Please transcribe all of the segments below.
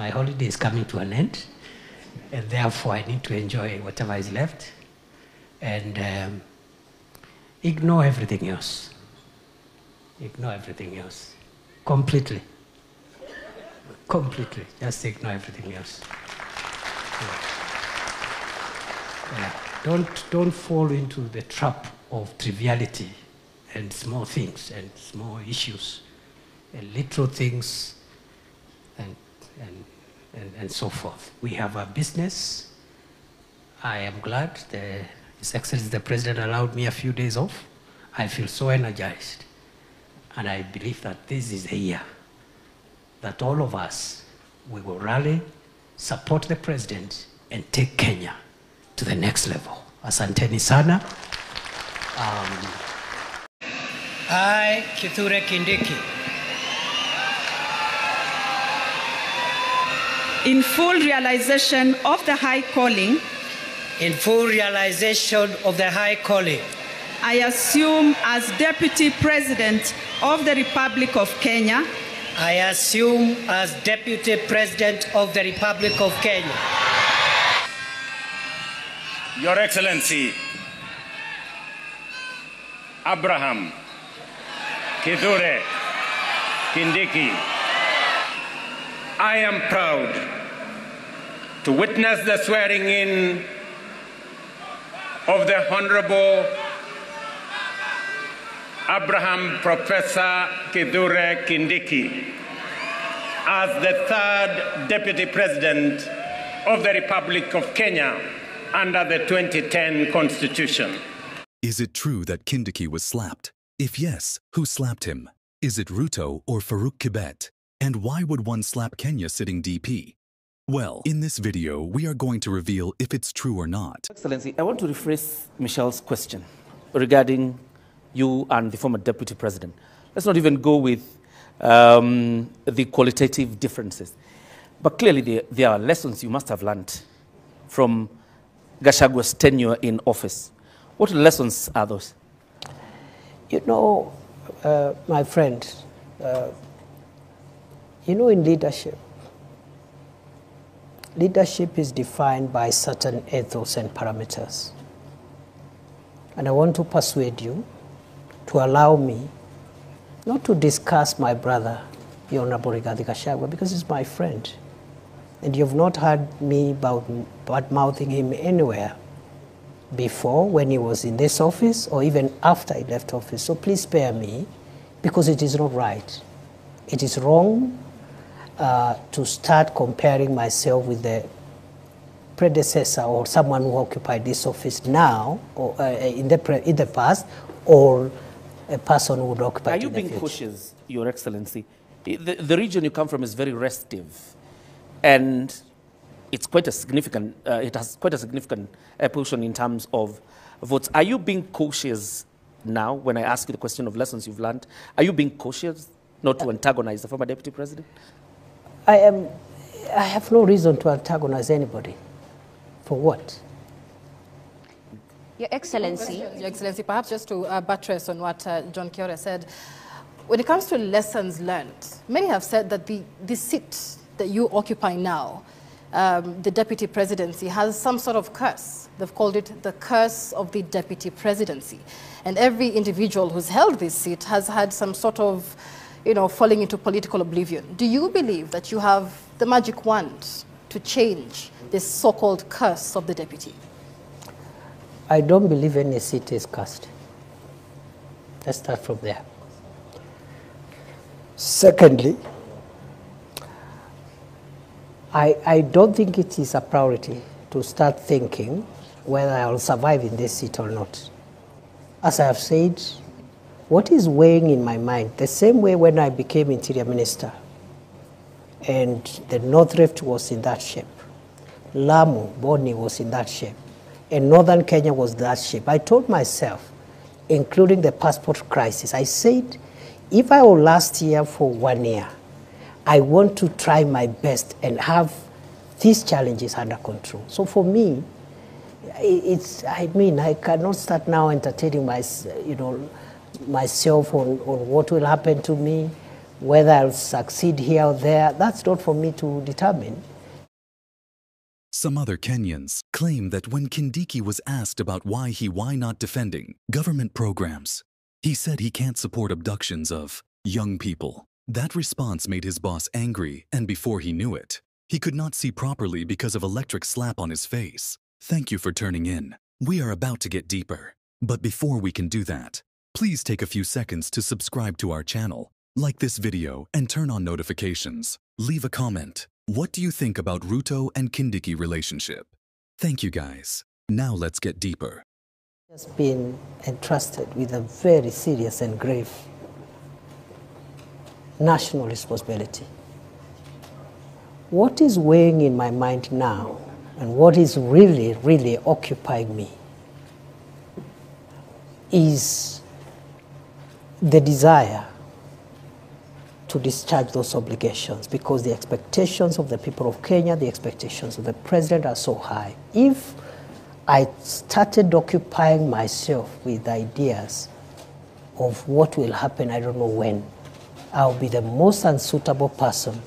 my holiday is coming to an end, and therefore I need to enjoy whatever is left, and ignore everything else. Ignore everything else. Completely. Completely. Just ignore everything else. Yeah. Don't fall into the trap of triviality and small things and small issues and little things and so forth. We have a business. I am glad His Excellency the President allowed me a few days off. I feel so energized. And I believe that this is a year that all of us, we will rally, support the President, and take Kenya to the next level. Asanteni sana. I, Kithure Kindiki, in full realization of the high calling, in full realization of the high calling, I assume as Deputy President of the Republic of Kenya, I assume as Deputy President of the Republic of Kenya. Your Excellency, Abraham Kithure Kindiki, I am proud to witness the swearing in of the Honorable Abraham Professor Kithure Kindiki as the third Deputy President of the Republic of Kenya under the 2010 Constitution. Is it true that Kindiki was slapped? If yes, who slapped him? Is it Ruto or Farouk Kibet? And why would one slap Kenya sitting DP? Well, in this video, we are going to reveal if it's true or not. Excellency, I want to rephrase Michelle's question regarding you and the former Deputy President. Let's not even go with the qualitative differences. But clearly there are lessons you must have learned from Gachagua's tenure in office. What lessons are those? You know, my friend, you know, in leadership is defined by certain ethos and parameters. And I want to persuade you to allow me not to discuss my brother, the Honorable Rigathi Gachagua, because he's my friend. And you've not heard me bad-mouthing him anywhere before when he was in this office or even after he left office. So please spare me, because it is not right. It is wrong to start comparing myself with the predecessor or someone who occupied this office now or in the past, or a person who would occupy it in the future. Are you being cautious, Your Excellency? The region you come from is very restive, and it's quite a significant, it has quite a significant portion in terms of votes. Are you being cautious now when I ask you the question of lessons you've learned? Are you being cautious not to antagonize the former Deputy President? I have no reason to antagonize anybody. For what? Your Excellency. Your Excellency, perhaps just to buttress on what John Kithure said, when it comes to lessons learned, many have said that the seat that you occupy now, the deputy presidency, has some sort of curse. They've called it the curse of the deputy presidency. And every individual who's held this seat has had some sort of, falling into political oblivion. Do you believe that you have the magic wand to change this so-called curse of the deputy? I don't believe any seat is cursed. Let's start from there. Secondly, I don't think it is a priority to start thinking whether I will survive in this seat or not. As I have said, what is weighing in my mind, the same way when I became Interior Minister and the North Rift was in that shape, Lamu, Boni was in that shape, and Northern Kenya was that shape. I told myself, including the passport crisis, I said, if I will last here for 1 year, I want to try my best and have these challenges under control. So for me, I cannot start now entertaining myself on what will happen to me, Whether I'll succeed here or there, that's not for me to determine. Some other Kenyans claim that when Kindiki was asked about why not defending government programs, he said he can't support abductions of young people. That response made his boss angry, and before he knew it, he could not see properly because of electric slap on his face. Thank you for turning in. We are about to get deeper. But before we can do that, please take a few seconds to subscribe to our channel, like this video, and turn on notifications. Leave a comment. What do you think about Ruto and Kindiki relationship? Thank you guys. Now let's get deeper. Has been entrusted with a very serious and grave national responsibility. What is weighing in my mind now and what is really, really occupying me is the desire to discharge those obligations, because the expectations of the people of Kenya, the expectations of the president are so high. If I started occupying myself with ideas of what will happen, I don't know when, I'll be the most unsuitable person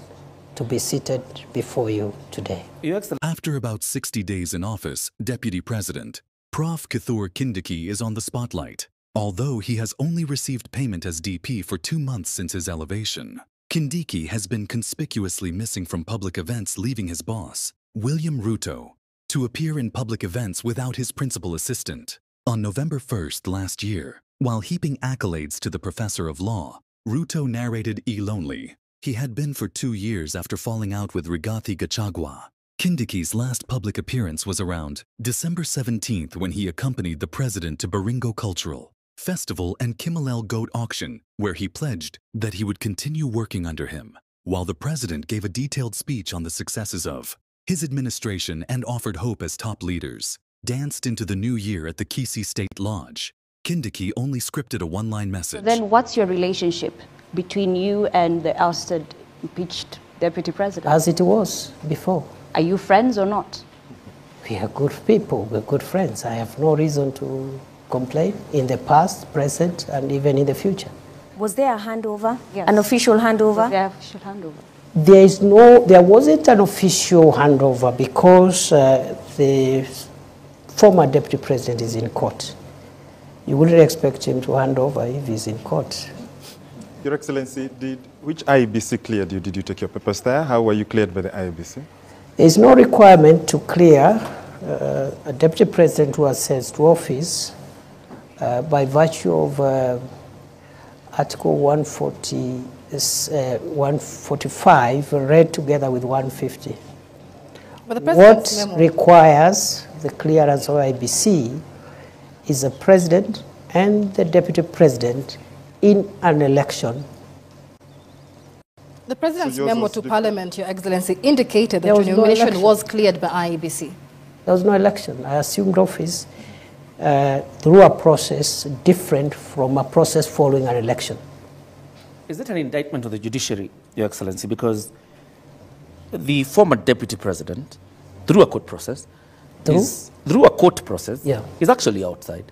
to be seated before you today. After about 60 days in office, Deputy President, Prof Kithure Kindiki is on the spotlight. Although he has only received payment as DP for 2 months since his elevation, Kindiki has been conspicuously missing from public events, leaving his boss, William Ruto, to appear in public events without his principal assistant. On November 1st last year, while heaping accolades to the professor of law, Ruto narrated "Lonely" he had been for 2 years after falling out with Rigathi Gachagua. Kindiki's last public appearance was around December 17th when he accompanied the president to Baringo Cultural Festival and Kimalel goat auction, where he pledged that he would continue working under him, while the president gave a detailed speech on the successes of his administration and offered hope as top leaders danced into the new year at the Kisii State Lodge. Kindiki only scripted a one-line message. Then what's your relationship between you and the ousted, impeached deputy president? As it was before. Are you friends or not? We are good people, we're good friends. I have no reason to complain in the past, present, and even in the future. Was there a handover? Yes. An official handover? Was there an official handover? There wasn't an official handover because the former deputy president is in court. You wouldn't expect him to hand over if he's in court. Your Excellency, which IEBC cleared you? Did you take your papers there? How were you cleared by the IEBC? There is no requirement to clear a deputy president who ascends to office by virtue of Article 145 read together with 150. But the what requires the clearance of IBC is the president and the deputy president in an election. The president's memo to Parliament, Your Excellency, indicated that your nomination was cleared by IEBC. There was no election. I assumed office through a process different from a process following an election. Is it an indictment of the judiciary, Your Excellency? Because the former deputy president, through a court process, is actually outside.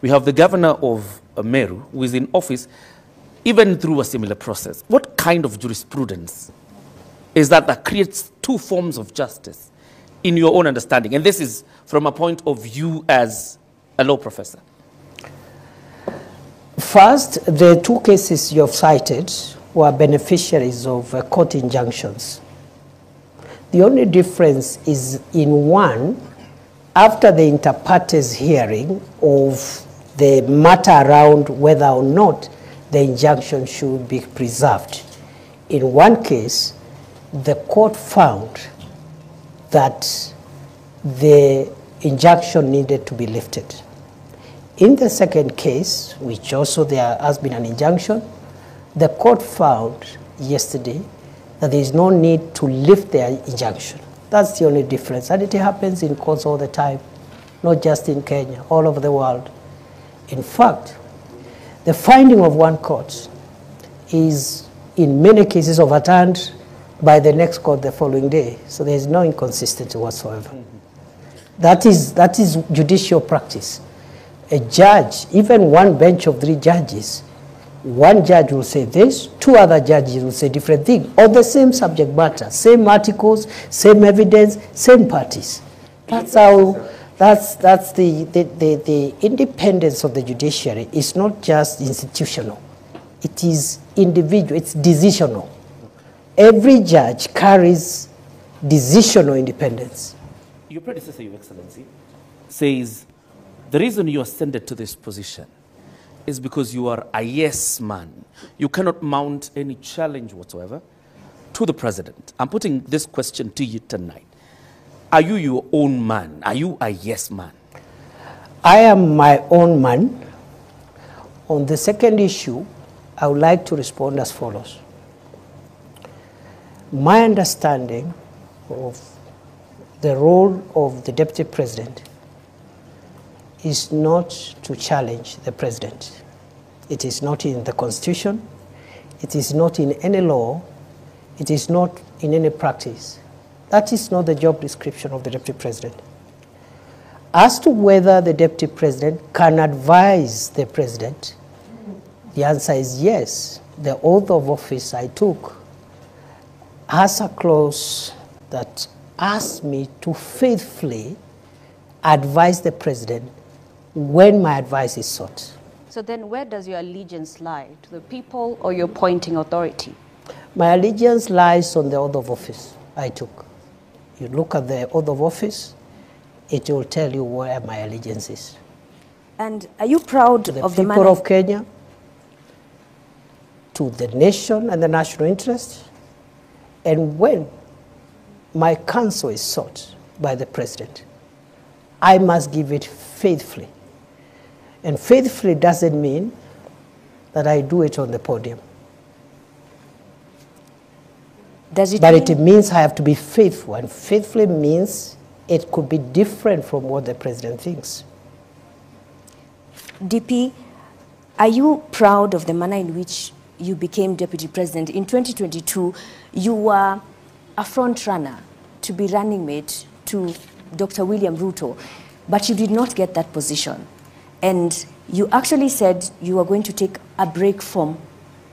We have the governor of Meru, who is in office, even through a similar process. What kind of jurisprudence is that creates two forms of justice in your own understanding? And this is from a point of view as a law professor. First, the two cases you have cited were beneficiaries of court injunctions. The only difference is in one, after the inter partes hearing of the matter around whether or not the injunction should be preserved. In one case, the court found that the injunction needed to be lifted. In the second case, which also there has been an injunction, the court found yesterday that there is no need to lift the injunction. That's the only difference. And it happens in courts all the time, not just in Kenya, all over the world. In fact, the finding of one court is in many cases overturned by the next court the following day. So there is no inconsistency whatsoever. That is judicial practice. A judge, even one bench of 3 judges, One judge will say this, two other judges will say different things, on the same subject matter, same articles, same evidence, same parties. That's how, that's the independence of the judiciary is not just institutional. It is individual, it's decisional. Every judge carries decisional independence. Your predecessor, Your Excellency, says the reason you ascended to this position is because you are a yes man. You cannot mount any challenge whatsoever to the president. I'm putting this question to you tonight. Are you your own man? Are you a yes man? I am my own man. On the second issue, I would like to respond as follows. My understanding of the role of the deputy president is not to challenge the president. It is not in the Constitution. It is not in any law. It is not in any practice. That is not the job description of the deputy president. As to whether the deputy president can advise the president, the answer is yes. The oath of office I took has a clause that asks me to faithfully advise the president when my advice is sought. So then where does your allegiance lie? To the people or your appointing authority? My allegiance lies on the oath of office I took. You look at the oath of office, it will tell you where my allegiance is. And are you proud of the people of Kenya, to the nation and the national interest? And when my counsel is sought by the president, I must give it faithfully. And faithfully doesn't mean that I do it on the podium. Does it but mean it means I have to be faithful, and faithfully means it could be different from what the president thinks. DP, are you proud of the manner in which you became deputy president? In 2022, you were a front runner to be running mate to Dr. William Ruto, but you did not get that position. And you actually said you were going to take a break from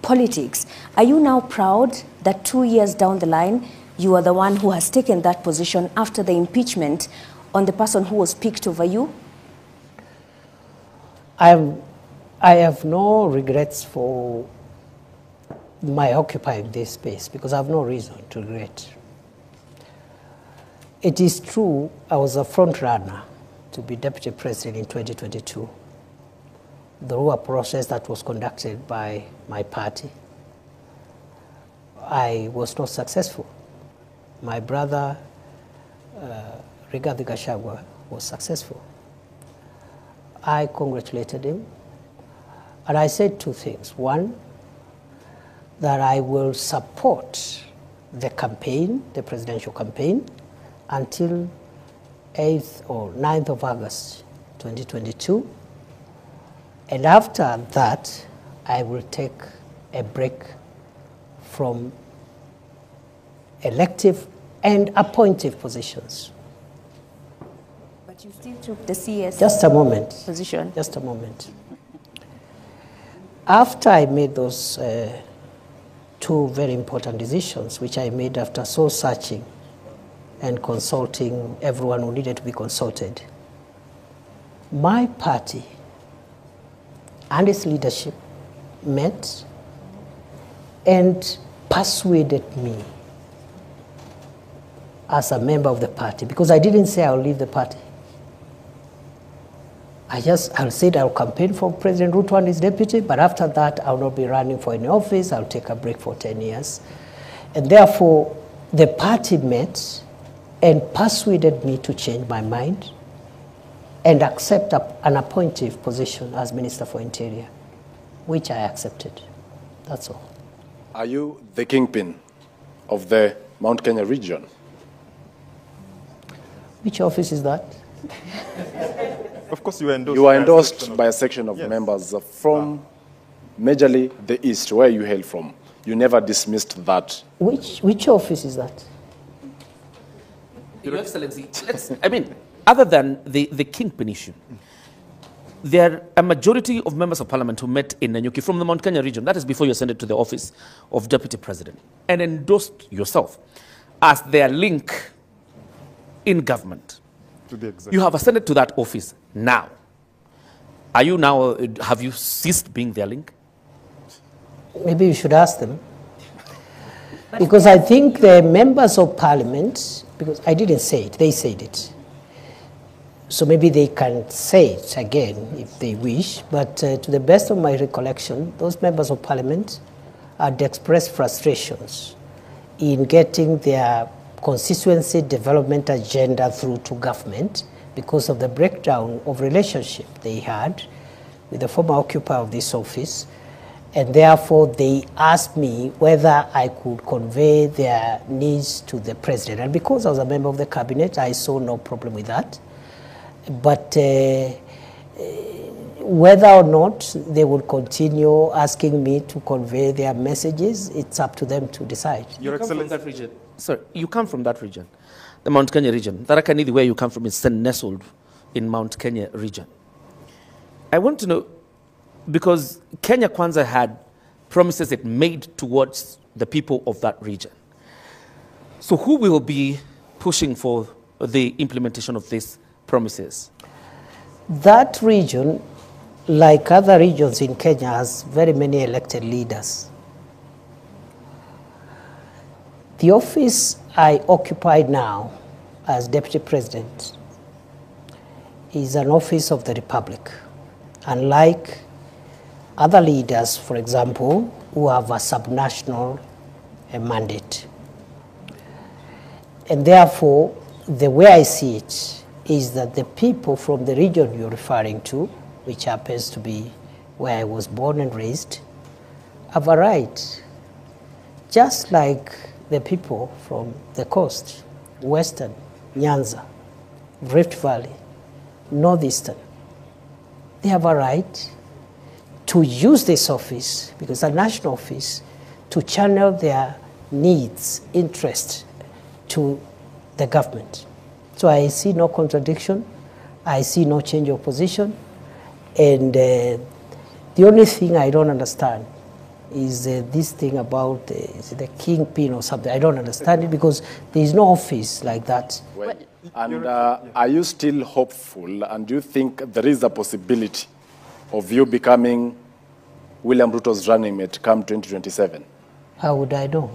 politics. Are you now proud that 2 years down the line, you are the one who has taken that position after the impeachment on the person who was picked over you? I have no regrets for my occupying this space because I have no reason to regret. It is true I was a front runner to be deputy president in 2022 through a process that was conducted by my party. I was not successful. My brother, Rigathi Gachagua, was successful. I congratulated him, and I said two things. One, that I will support the campaign, the presidential campaign, until 8th or 9th of August 2022. And after that, I will take a break from elective and appointive positions. But you still took the CS Just a moment. Position. Just a moment. After I made those two very important decisions, which I made after soul searching and consulting everyone who needed to be consulted, my party and its leadership met and persuaded me as a member of the party, because I didn't say I'll leave the party. I said I'll campaign for President Ruto and his deputy, but after that I'll not be running for any office. I'll take a break for 10 years. And therefore, the party met and persuaded me to change my mind and accept an appointive position as Minister for Interior, which I accepted. That's all. Are you the kingpin of the Mount Kenya region? Which office is that? Of course, you were endorsed. You were endorsed by a section of members from majorly the East, where you hail from. You never dismissed that. Which office is that? Your Excellency, other than the Kingpin issue, there are a majority of members of parliament who met in Nanyuki from the Mount Kenya region, that is before you ascended to the office of deputy president, and endorsed yourself as their link in government. To the executive. You have ascended to that office now. Are you now, have you ceased being their link? Maybe you should ask them. Because I think the members of parliament, because I didn't say it, they said it. So maybe they can say it again if they wish, but to the best of my recollection, those members of parliament had expressed frustrations in getting their constituency development agenda through to government because of the breakdown of relationship they had with the former occupier of this office. And therefore, they asked me whether I could convey their needs to the president. And because I was a member of the cabinet, I saw no problem with that. But whether or not they would continue asking me to convey their messages, it's up to them to decide. Your Excellency, from that region. Sir, you come from that region, the Mount Kenya region. Tharaka Nithi, where you come from, is nestled in Mount Kenya region. I want to know, because Kenya Kwanza had promises it made towards the people of that region. So who will be pushing for the implementation of these promises? That region, like other regions in Kenya, has very many elected leaders. The office I occupy now as Deputy President is an office of the Republic. Unlike other leaders, for example, who have a subnational mandate. And therefore, the way I see it is that the people from the region you're referring to, which happens to be where I was born and raised, have a right, just like the people from the coast, Western, Nyanza, Rift Valley, Northeastern. They have a right to use this office, because it's a national office, to channel their needs, interests to the government. So I see no contradiction, I see no change of position, and the only thing I don't understand is this thing about the Kingpin or something. I don't understand it because there is no office like that. Well, and are you still hopeful, and do you think there is a possibility of you becoming William Ruto's running mate come 2027? How would I know?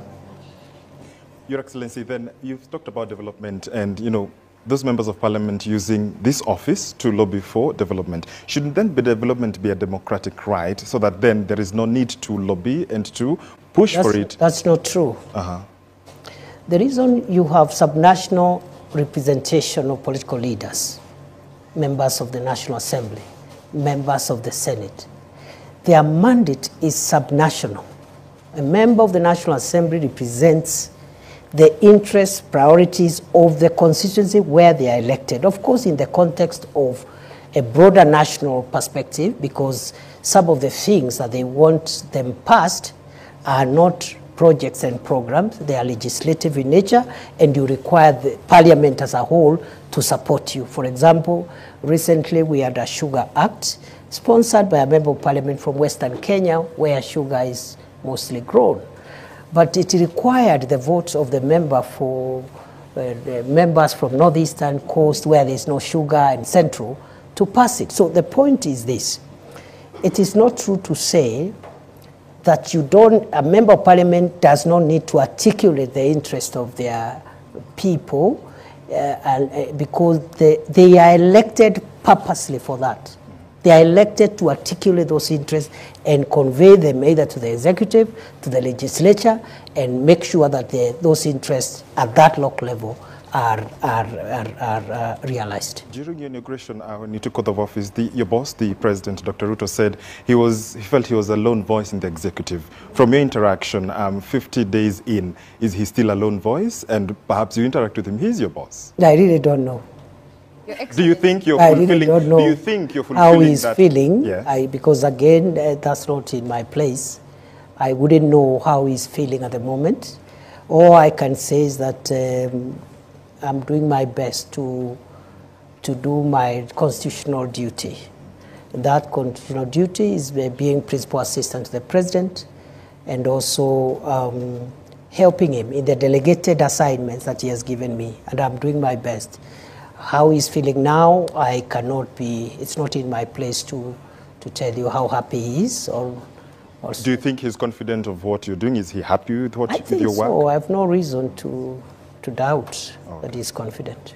Your Excellency, then you've talked about development and, you know, those members of parliament using this office to lobby for development. Shouldn't then the development be a democratic right so that then there is no need to lobby and to push for it? That's not true. The reason you have subnational representation of political leaders, members of the National Assembly, members of the Senate, their mandate is subnational. A member of the National Assembly represents the interests, priorities of the constituency where they are elected. Of course, in the context of a broader national perspective, because some of the things that they want them passed are not projects and programs, they are legislative in nature, and you require the parliament as a whole to support you. For example, recently we had a Sugar Act sponsored by a member of parliament from Western Kenya, where sugar is mostly grown. But it required the votes of the member for the members from Northeastern Coast, where there's no sugar, and Central, to pass it. So the point is this: it is not true to say that a member of parliament does not need to articulate the interest of their people, because they are elected purposely for that. They are elected to articulate those interests and convey them either to the executive, to the legislature, and make sure that those interests at that local level are realized. During your inauguration, when you took oath of office, your boss, the President, Dr. Ruto, said he felt he was a lone voice in the executive. From your interaction, 50 days in, is he still a lone voice? And perhaps you interact with him, he's your boss. I really don't know. Do you think you're fulfilling? I really don't know do you think you're fulfilling how he's feeling? Yeah. Because again, that's not in my place. I wouldn't know how he's feeling at the moment. All I can say is that I'm doing my best to do my constitutional duty, That constitutional duty is being principal assistant to the president and also helping him in the delegated assignments that he has given me, and I'm doing my best. How he's feeling now, I cannot be, it's not in my place to tell you how happy he is. Or do you think he's confident of what you're doing? Is he happy with what with your work? So. I have no reason to doubt that he's confident.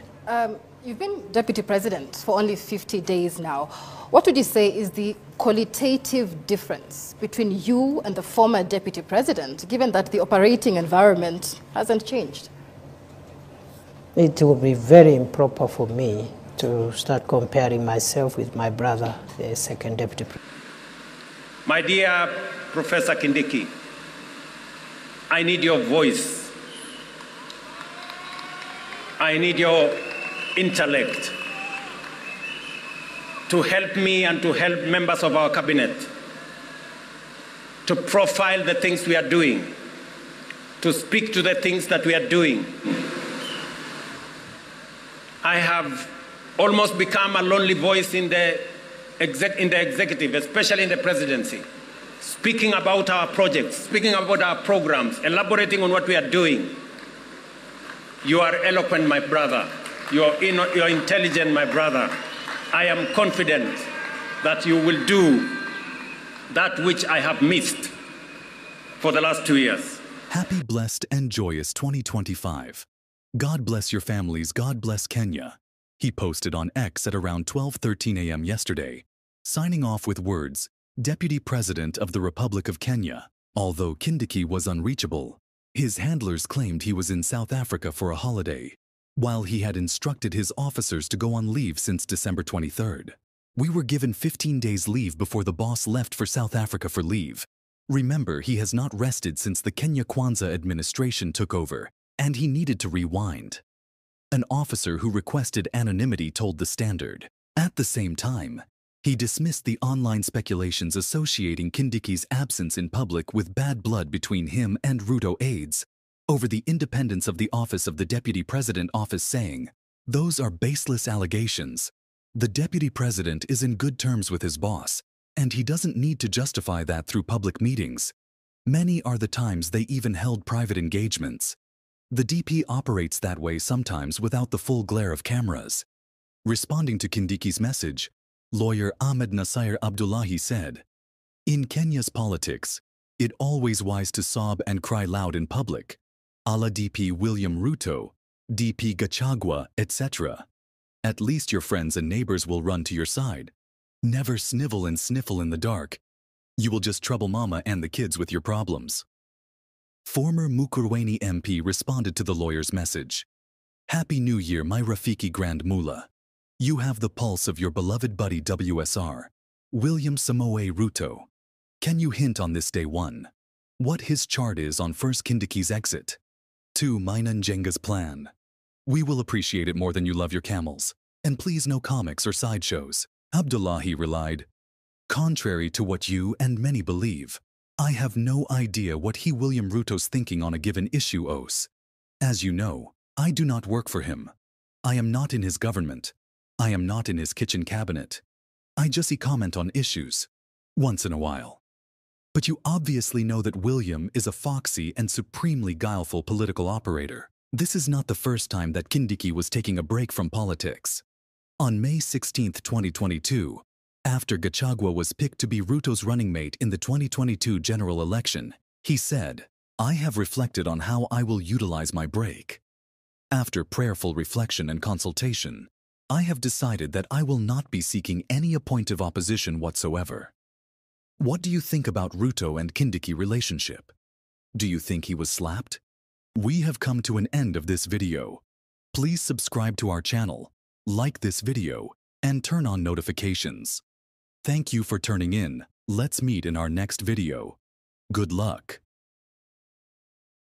You've been deputy president for only 50 days now. What would you say is the qualitative difference between you and the former deputy president, given that the operating environment hasn't changed? It would be very improper for me to start comparing myself with my brother, the second deputy president. My dear Professor Kindiki, I need your voice. I need your intellect to help me and to help members of our cabinet to profile the things we are doing, to speak to the things that we are doing. I have almost become a lonely voice in the executive, especially in the presidency, speaking about our projects, speaking about our programs, elaborating on what we are doing. You are eloquent, my brother. You're intelligent, my brother. I am confident that you will do that which I have missed for the last 2 years. Happy, blessed, and joyous 2025. God bless your families. God bless Kenya. He posted on X at around 12:13 a.m. yesterday, signing off with words, Deputy President of the Republic of Kenya. Although Kindiki was unreachable, his handlers claimed he was in South Africa for a holiday, while he had instructed his officers to go on leave since December 23rd. We were given 15 days leave before the boss left for South Africa for leave. Remember, he has not rested since the Kenya Kwanza administration took over, and he needed to rewind. An officer who requested anonymity told the Standard. At the same time, he dismissed the online speculations associating Kindiki's absence in public with bad blood between him and Ruto aides over the independence of the office of the Deputy President office, saying, "Those are baseless allegations. The Deputy President is in good terms with his boss, and he doesn't need to justify that through public meetings. Many are the times they even held private engagements. The DP operates that way sometimes without the full glare of cameras." Responding to Kindiki's message, lawyer Ahmed Nasir Abdullahi said, "In Kenya's politics, it always wise to sob and cry loud in public, a la DP William Ruto, DP Gachagua, etc. At least your friends and neighbors will run to your side. Never snivel and sniffle in the dark. You will just trouble mama and the kids with your problems." Former Mukurweini MP responded to the lawyer's message. "Happy New Year, my Rafiki Grand Mullah. You have the pulse of your beloved buddy WSR, William Samoei Ruto. Can you hint on this day 1, what his chart is on first Kindiki's exit? 2, Mainan Jenga's plan. We will appreciate it more than you love your camels. And please no comics or sideshows." Abdullahi relied, "Contrary to what you and many believe, I have no idea what William Ruto's thinking on a given issue os. As you know, I do not work for him. I am not in his government. I am not in his kitchen cabinet. I just comment on issues, once in a while. But you obviously know that William is a foxy and supremely guileful political operator. This is not the first time that Kindiki was taking a break from politics. On May 16, 2022, after Gachagua was picked to be Ruto's running mate in the 2022 general election, he said, "I have reflected on how I will utilize my break. After prayerful reflection and consultation, I have decided that I will not be seeking any appointive opposition whatsoever." What do you think about Ruto and Kindiki relationship? Do you think he was slapped? We have come to an end of this video. Please subscribe to our channel, like this video, and turn on notifications. Thank you for turning in. Let's meet in our next video. Good luck.